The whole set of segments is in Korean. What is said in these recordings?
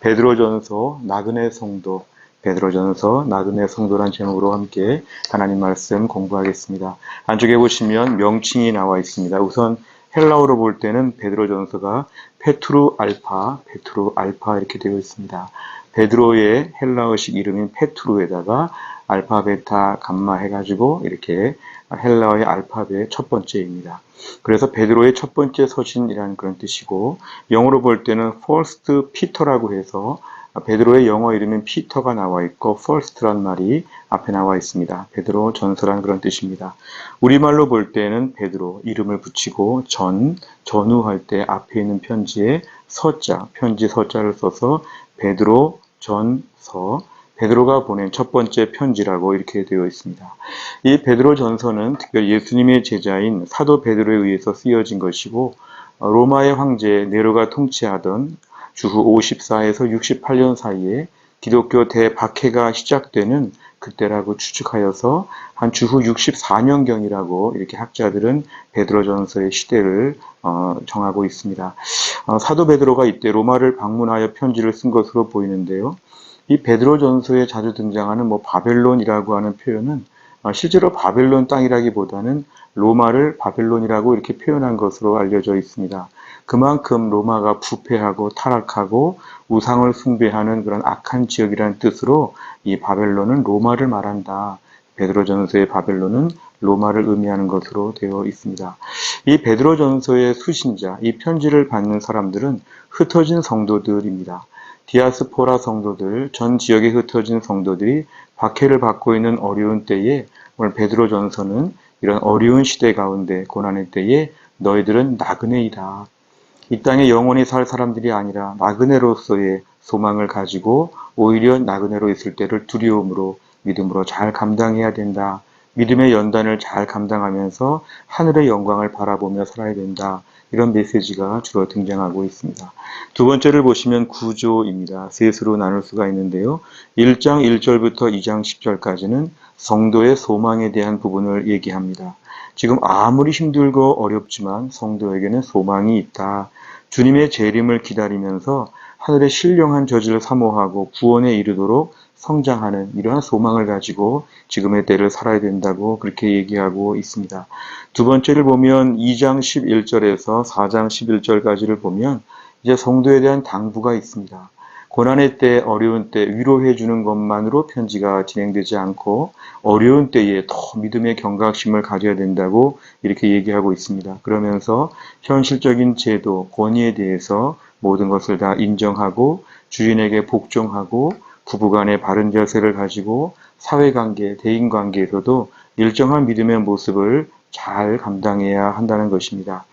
베드로전서 나그네 성도, 베드로전서 나그네 성도란 제목으로 함께 하나님 말씀 공부하겠습니다. 안쪽에 보시면 명칭이 나와 있습니다. 우선 헬라어로 볼 때는 베드로전서가 페트루 알파 이렇게 되어 있습니다. 베드로의 헬라어식 이름인 페트루에다가 알파, 베타, 감마 해가지고 이렇게 헬라어의 알파벳 첫 번째입니다. 그래서 베드로의 첫 번째 서신이라는 그런 뜻이고, 영어로 볼 때는 First Peter라고 해서 베드로의 영어 이름인 피터가 나와 있고 first란 말이 앞에 나와 있습니다. 베드로 전서란 그런 뜻입니다. 우리말로 볼 때는 베드로 이름을 붙이고 전후할 때 앞에 있는 편지에 서자, 편지 서자를 써서 베드로 전서, 베드로가 보낸 첫 번째 편지라고 이렇게 되어 있습니다. 이 베드로 전서는 특별히 예수님의 제자인 사도 베드로에 의해서 쓰여진 것이고, 로마의 황제 네로가 통치하던 주후 54에서 68년 사이에 기독교 대박해가 시작되는 그때라고 추측하여서 한 주후 64년경이라고 이렇게 학자들은 베드로전서의 시대를 정하고 있습니다. 사도 베드로가 이때 로마를 방문하여 편지를 쓴 것으로 보이는데요. 이 베드로전서에 자주 등장하는 바벨론이라고 하는 표현은 실제로 바벨론 땅이라기보다는 로마를 바벨론이라고 이렇게 표현한 것으로 알려져 있습니다. 그만큼 로마가 부패하고 타락하고 우상을 숭배하는 그런 악한 지역이라는 뜻으로 이 바벨론은 로마를 말한다. 베드로전서의 바벨론은 로마를 의미하는 것으로 되어 있습니다. 이 베드로전서의 수신자, 이 편지를 받는 사람들은 흩어진 성도들입니다. 디아스포라 성도들, 전 지역에 흩어진 성도들이 박해를 받고 있는 어려운 때에 오늘 베드로전서는 이런 어려운 시대 가운데 고난의 때에 너희들은 나그네이다. 이 땅에 영원히 살 사람들이 아니라 나그네로서의 소망을 가지고 오히려 나그네로 있을 때를 두려움으로 믿음으로 잘 감당해야 된다. 믿음의 연단을 잘 감당하면서 하늘의 영광을 바라보며 살아야 된다. 이런 메시지가 주로 등장하고 있습니다. 두 번째를 보시면 구조입니다. 셋으로 나눌 수가 있는데요. 1장 1절부터 2장 10절까지는 성도의 소망에 대한 부분을 얘기합니다. 지금 아무리 힘들고 어렵지만 성도에게는 소망이 있다. 주님의 재림을 기다리면서 하늘의 신령한 저주를 사모하고 구원에 이르도록 성장하는 이러한 소망을 가지고 지금의 때를 살아야 된다고 그렇게 얘기하고 있습니다. 두 번째를 보면 2장 11절에서 4장 11절까지를 보면 이제 성도에 대한 당부가 있습니다. 고난의 때, 어려운 때 위로해 주는 것만으로 편지가 진행되지 않고 어려운 때에 더 믿음의 경각심을 가져야 된다고 이렇게 얘기하고 있습니다. 그러면서 현실적인 제도, 권위에 대해서 모든 것을 다 인정하고 주인에게 복종하고 부부간의 바른 자세를 가지고 사회관계, 대인관계에서도 일정한 믿음의 모습을 잘 감당해야 한다는 것입니다.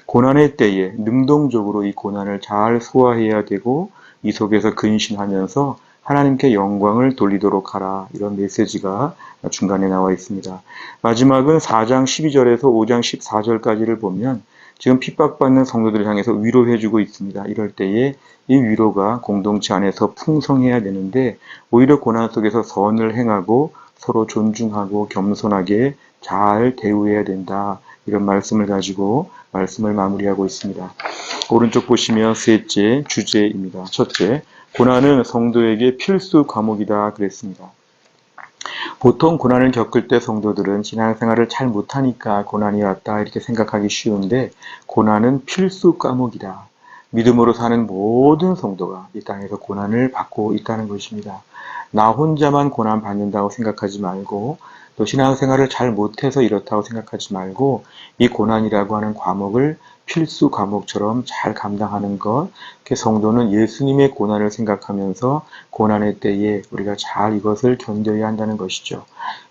고난의 때에 능동적으로 이 고난을 잘 소화해야 되고 이 속에서 근신하면서 하나님께 영광을 돌리도록 하라. 이런 메시지가 중간에 나와 있습니다. 마지막은 4장 12절에서 5장 14절까지를 보면 지금 핍박받는 성도들을 향해서 위로해주고 있습니다. 이럴 때에 이 위로가 공동체 안에서 풍성해야 되는데 오히려 고난 속에서 선을 행하고 서로 존중하고 겸손하게 잘 대우해야 된다. 이런 말씀을 가지고 말씀을 마무리하고 있습니다. 오른쪽 보시면 셋째 주제입니다. 첫째, 고난은 성도에게 필수 과목이다 그랬습니다. 보통 고난을 겪을 때 성도들은 신앙생활을 잘 못하니까 고난이 왔다 이렇게 생각하기 쉬운데 고난은 필수 과목이다. 믿음으로 사는 모든 성도가 이 땅에서 고난을 받고 있다는 것입니다. 나 혼자만 고난 받는다고 생각하지 말고 또 신앙생활을 잘 못해서 이렇다고 생각하지 말고 이 고난이라고 하는 과목을 필수 과목처럼 잘 감당하는 것, 성도는 예수님의 고난을 생각하면서 고난의 때에 우리가 잘 이것을 견뎌야 한다는 것이죠.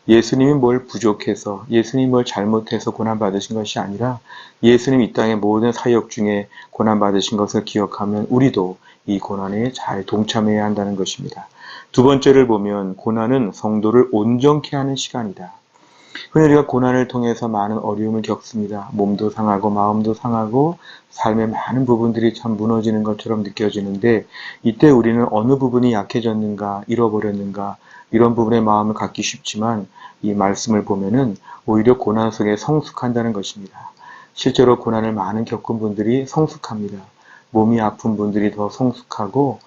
예수님이 뭘 부족해서, 예수님이 뭘 잘못해서 고난받으신 것이 아니라 예수님 이 땅의 모든 사역 중에 고난받으신 것을 기억하면 우리도 이 고난에 잘 동참해야 한다는 것입니다. 두 번째를 보면 고난은 성도를 온전케 하는 시간이다. 흔히 우리가 고난을 통해서 많은 어려움을 겪습니다. 몸도 상하고 마음도 상하고 삶의 많은 부분들이 참 무너지는 것처럼 느껴지는데 이때 우리는 어느 부분이 약해졌는가, 잃어버렸는가 이런 부분에 마음을 갖기 쉽지만 이 말씀을 보면은 오히려 고난 속에 성숙한다는 것입니다. 실제로 고난을 많은 겪은 분들이 성숙합니다. 몸이 아픈 분들이 더 성숙하고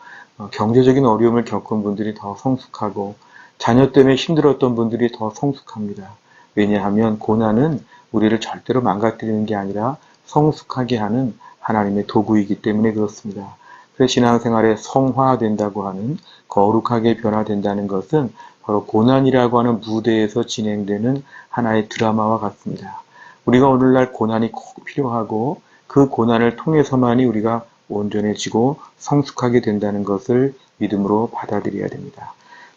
경제적인 어려움을 겪은 분들이 더 성숙하고 자녀 때문에 힘들었던 분들이 더 성숙합니다. 왜냐하면 고난은 우리를 절대로 망가뜨리는 게 아니라 성숙하게 하는 하나님의 도구이기 때문에 그렇습니다. 그래서 신앙생활에 성화된다고 하는 거룩하게 변화된다는 것은 바로 고난이라고 하는 무대에서 진행되는 하나의 드라마와 같습니다. 우리가 오늘날 고난이 꼭 필요하고 그 고난을 통해서만이 우리가 온전해지고 성숙하게 된다는 것을 믿음으로 받아들여야 됩니다.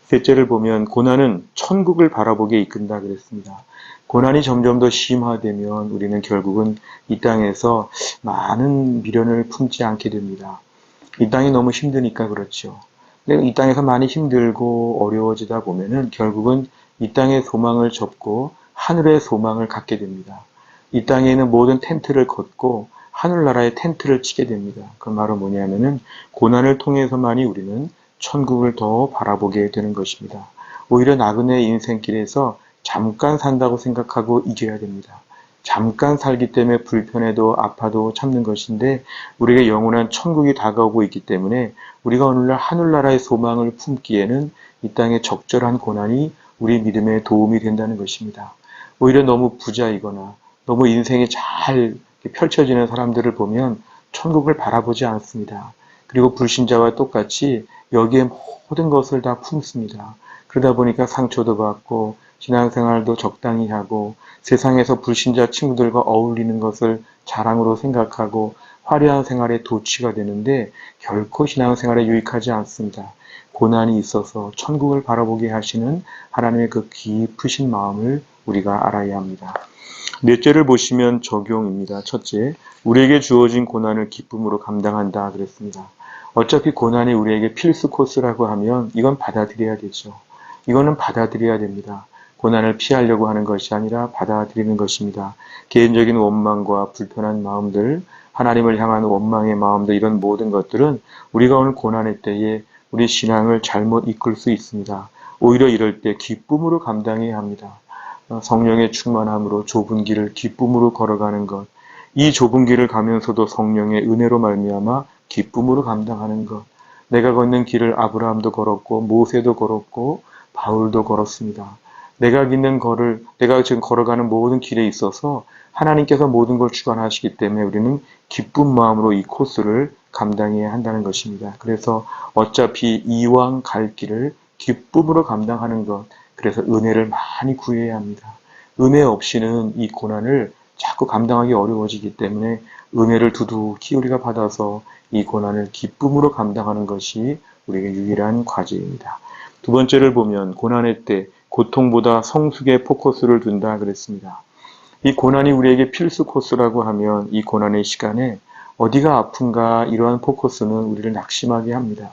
셋째를 보면 고난은 천국을 바라보게 이끈다 그랬습니다. 고난이 점점 더 심화되면 우리는 결국은 이 땅에서 많은 미련을 품지 않게 됩니다. 이 땅이 너무 힘드니까 그렇죠. 근데 이 땅에서 많이 힘들고 어려워지다 보면은 결국은 이 땅의 소망을 접고 하늘의 소망을 갖게 됩니다. 이 땅에 있는 모든 텐트를 걷고 하늘나라의 텐트를 치게 됩니다. 그 말은 뭐냐면은 고난을 통해서만이 우리는 천국을 더 바라보게 되는 것입니다. 오히려 나그네 인생길에서 잠깐 산다고 생각하고 이겨야 됩니다. 잠깐 살기 때문에 불편해도 아파도 참는 것인데 우리에게 영원한 천국이 다가오고 있기 때문에 우리가 오늘날 하늘나라의 소망을 품기에는 이 땅의 적절한 고난이 우리 믿음에 도움이 된다는 것입니다. 오히려 너무 부자이거나 너무 인생이 잘 펼쳐지는 사람들을 보면 천국을 바라보지 않습니다. 그리고 불신자와 똑같이 여기에 모든 것을 다 품습니다. 그러다 보니까 상처도 받고 신앙생활도 적당히 하고 세상에서 불신자 친구들과 어울리는 것을 자랑으로 생각하고 화려한 생활에 도취가 되는데 결코 신앙생활에 유익하지 않습니다. 고난이 있어서 천국을 바라보게 하시는 하나님의 그 깊으신 마음을 우리가 알아야 합니다. 넷째를 보시면 적용입니다. 첫째, 우리에게 주어진 고난을 기쁨으로 감당한다 그랬습니다. 어차피 고난이 우리에게 필수 코스라고 하면 이건 받아들여야 되죠. 이거는 받아들여야 됩니다. 고난을 피하려고 하는 것이 아니라 받아들이는 것입니다. 개인적인 원망과 불편한 마음들, 하나님을 향한 원망의 마음들, 이런 모든 것들은 우리가 오늘 고난의 때에 우리 신앙을 잘못 이끌 수 있습니다. 오히려 이럴 때 기쁨으로 감당해야 합니다. 성령의 충만함으로 좁은 길을 기쁨으로 걸어가는 것, 이 좁은 길을 가면서도 성령의 은혜로 말미암아 기쁨으로 감당하는 것. 내가 걷는 길을 아브라함도 걸었고 모세도 걸었고 바울도 걸었습니다. 내가 지금 걸어가는 모든 길에 있어서 하나님께서 모든 걸 주관하시기 때문에 우리는 기쁜 마음으로 이 코스를 감당해야 한다는 것입니다. 그래서 어차피 이왕 갈 길을 기쁨으로 감당하는 것, 그래서 은혜를 많이 구해야 합니다. 은혜 없이는 이 고난을 자꾸 감당하기 어려워지기 때문에 은혜를 두둑히 우리가 받아서 이 고난을 기쁨으로 감당하는 것이 우리에게 유일한 과제입니다. 두 번째를 보면 고난의 때 고통보다 성숙에 포커스를 둔다 그랬습니다. 이 고난이 우리에게 필수 코스라고 하면 이 고난의 시간에 어디가 아픈가 이러한 포커스는 우리를 낙심하게 합니다.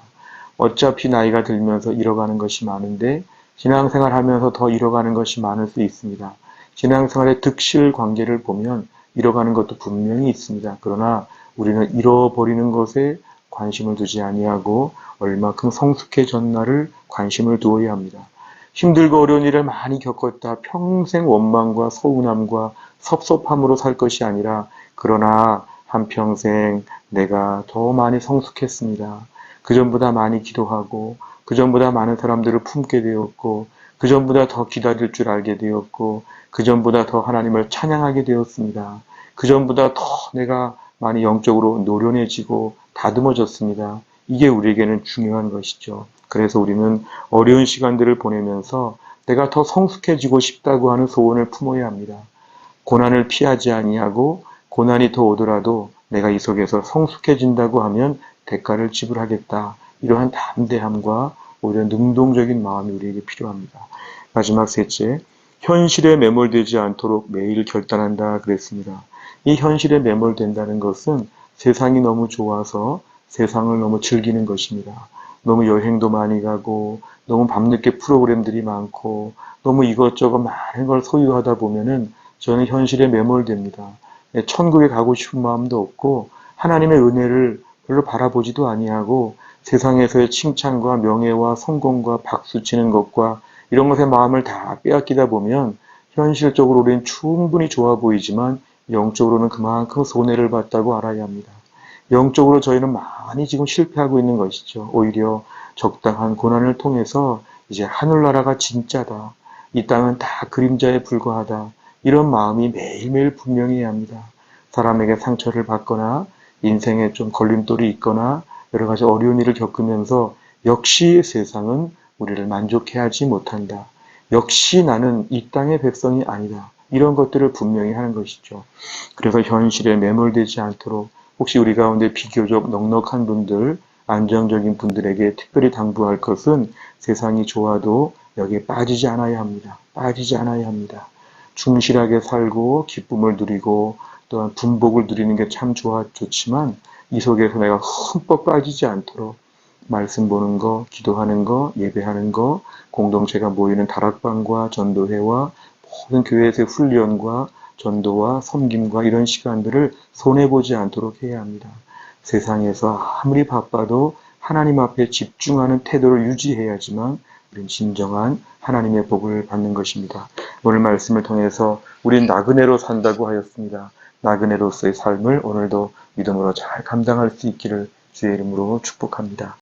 어차피 나이가 들면서 잃어가는 것이 많은데 신앙생활 하면서 더 잃어가는 것이 많을 수 있습니다. 신앙생활의 득실 관계를 보면 잃어가는 것도 분명히 있습니다. 그러나 우리는 잃어버리는 것에 관심을 두지 아니하고 얼마큼 성숙해졌나를 관심을 두어야 합니다. 힘들고 어려운 일을 많이 겪었다. 평생 원망과 서운함과 섭섭함으로 살 것이 아니라 그러나 한평생 내가 더 많이 성숙했습니다. 그전보다 많이 기도하고 그전보다 많은 사람들을 품게 되었고 그전보다 더 기다릴 줄 알게 되었고 그전보다 더 하나님을 찬양하게 되었습니다. 그전보다 더 내가 많이 영적으로 노련해지고 다듬어졌습니다. 이게 우리에게는 중요한 것이죠. 그래서 우리는 어려운 시간들을 보내면서 내가 더 성숙해지고 싶다고 하는 소원을 품어야 합니다. 고난을 피하지 아니하고 고난이 더 오더라도 내가 이 속에서 성숙해진다고 하면 대가를 지불하겠다. 이러한 담대함과 오히려 능동적인 마음이 우리에게 필요합니다. 마지막 셋째, 현실에 매몰되지 않도록 매일 결단한다 그랬습니다. 이 현실에 매몰된다는 것은 세상이 너무 좋아서 세상을 너무 즐기는 것입니다. 너무 여행도 많이 가고 너무 밤늦게 프로그램들이 많고 너무 이것저것 많은 걸 소유하다 보면은 저는 현실에 매몰됩니다. 천국에 가고 싶은 마음도 없고 하나님의 은혜를 별로 바라보지도 아니하고 세상에서의 칭찬과 명예와 성공과 박수치는 것과 이런 것에 마음을 다 빼앗기다 보면 현실적으로 우리는 충분히 좋아 보이지만 영적으로는 그만큼 손해를 봤다고 알아야 합니다. 영적으로 저희는 많이 지금 실패하고 있는 것이죠. 오히려 적당한 고난을 통해서 이제 하늘나라가 진짜다. 이 땅은 다 그림자에 불과하다. 이런 마음이 매일매일 분명해야 합니다. 사람에게 상처를 받거나 인생에 좀 걸림돌이 있거나 여러 가지 어려운 일을 겪으면서 역시 세상은 우리를 만족해 하지 못한다. 역시 나는 이 땅의 백성이 아니다. 이런 것들을 분명히 하는 것이죠. 그래서 현실에 매몰되지 않도록 혹시 우리 가운데 비교적 넉넉한 분들, 안정적인 분들에게 특별히 당부할 것은 세상이 좋아도 여기에 빠지지 않아야 합니다. 빠지지 않아야 합니다. 충실하게 살고 기쁨을 누리고 또한 분복을 누리는 게 참 좋지만 이 속에서 내가 흠뻑 빠지지 않도록 말씀 보는 거, 기도하는 거, 예배하는 거, 공동체가 모이는 다락방과 전도회와 모든 교회에서의 훈련과 전도와 섬김과 이런 시간들을 손해보지 않도록 해야 합니다. 세상에서 아무리 바빠도 하나님 앞에 집중하는 태도를 유지해야지만 우리는 진정한 하나님의 복을 받는 것입니다. 오늘 말씀을 통해서 우린 나그네로 산다고 하였습니다. 나그네로서의 삶을 오늘도 믿음으로 잘 감당할 수 있기를 주의 이름으로 축복합니다.